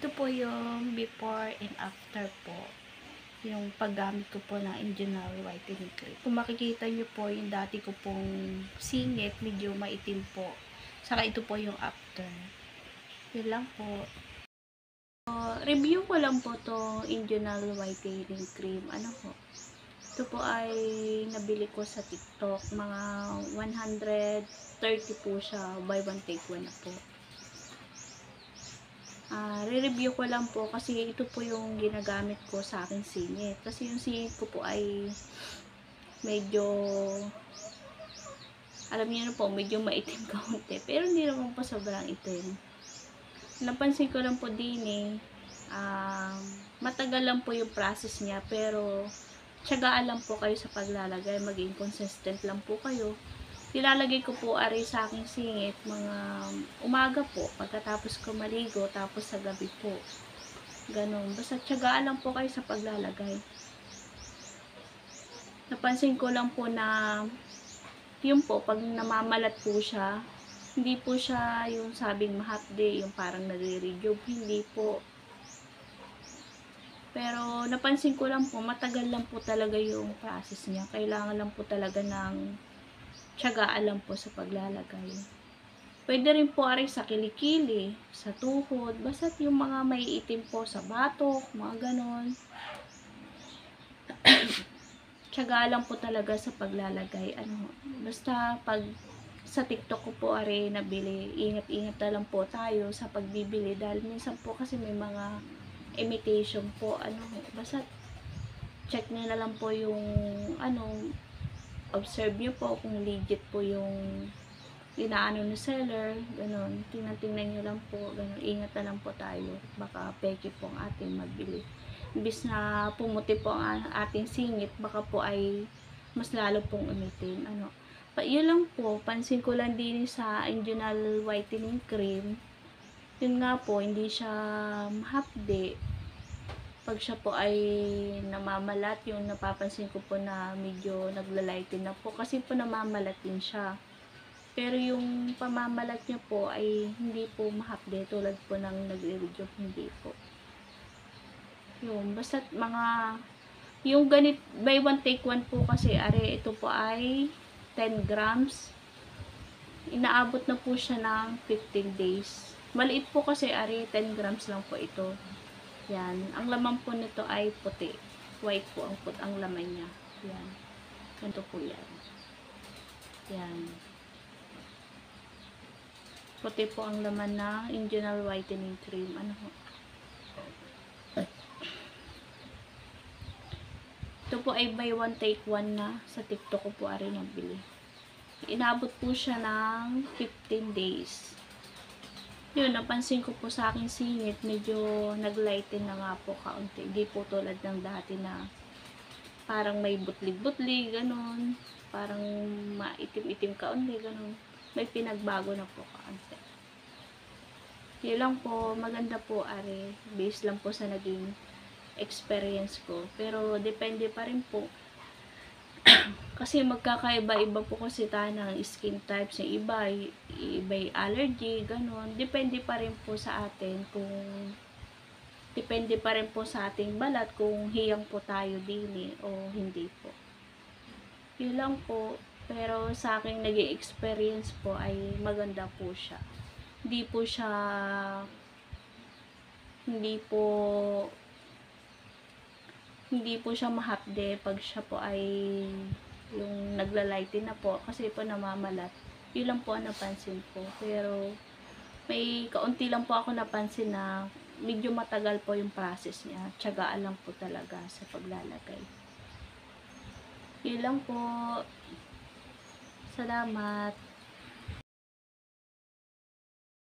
Ito po yung before and after po. Yung paggamit ko po ng Engineer Whitening Cream. Kung makikita nyo po yung dati ko pong singit, medyo maitim po. Saka ito po yung after. Yun lang po. Review ko lang po to Engineer Whitening Cream. Ano po? Ito po ay nabili ko sa TikTok. Mga 130 po siya. Buy one take one na po. Re-review ko lang po kasi ito po yung ginagamit ko sa aking singit. Kasi yung singit ko po ay medyo, alam niyo na po, medyo maitim kaunti. Pero hindi naman po sobrang itim. Napansin ko lang po din matagal lang po yung process niya. Pero tiyagaan lang po kayo sa paglalagay. Maging consistent lang po kayo. Nilalagay ko po ari sa aking singit mga umaga po, pagkatapos ko maligo, tapos sa gabi po. Ganon. Basta tiyagaan lang po kayo sa paglalagay. Napansin ko lang po na yun po, pag namamalat po siya, hindi po siya yung sabing mahapde, yung parang nagre-rejuve, hindi po. Pero napansin ko lang po, matagal lang po talaga yung process niya. Kailangan lang po talaga ng tiyagaan lang po sa paglalagay. Pwede rin po ari sa kilikili, sa tuhod, basta yung mga may itim po sa batok, mga ganon. Tiyaga lang po talaga sa paglalagay. Basta pag sa TikTok ko po ari nabili, ingat-ingat na lang po tayo sa pagbibili dahil minsan po kasi may mga imitation po. Basta check niyo na lang po yung observe niyo po kung legit po yung inaano ni seller, ganun. Tingnan niyo lang po, ganun. Ingat na lang po tayo. Baka peke po ang ating magbili. Imbis na pumuti po ang ating singit, baka po ay mas lalo pong umitim. Yun lang po, pansin ko lang din sa Engineer Whitening Cream. Yun nga po, hindi siya mahapde. Pag siya po ay namamalat, yung napapansin ko po na medyo naglalighten na po. Kasi po namamalat din siya. Pero yung pamamalat niya po ay hindi po mahapde tulad po ng nagre-rejuve, hindi po. Yung basta yung ganit buy one take one po kasi are ito po ay 10 grams. Inaabot na po siya ng 15 days. Maliit po kasi are 10 grams lang po ito. Yan. Ang laman po nito ay puti. White po ang laman niya. Yan. Ganito po yan. Yan. Puti po ang laman ng Engineer Whitening Cream. Ito po ay buy one take one na. Sa TikTok ko po ari nabili. Inabot po siya ng 15 days. Yun, napansin ko po sa aking singit, medyo naglighten na nga po kaunti. Hindi po tulad ng dati na parang may butlig-butlig, ganun. Parang maitim-itim kaunti, ganun. May pinagbago na po kaunti. Yun lang po, maganda po ari. Based lang po sa naging experience ko. Pero depende pa rin po. Kasi magkakaiba-iba po kasi tayo ng skin types. Yung iba allergy, ganun. Depende pa rin po sa atin depende pa rin po sa ating balat kung hiyang po tayo din o hindi po. Yun lang po. Pero sa aking naging experience po ay maganda po siya. Hindi po siya mahapde pag siya po ay yung naglalighten na po kasi po namamalat. Yun lang po ang napansin ko. Pero may kaunti lang po ako napansin na medyo matagal po yung process niya. Tiyagaan lang po talaga sa paglalagay. Yun lang po. Salamat.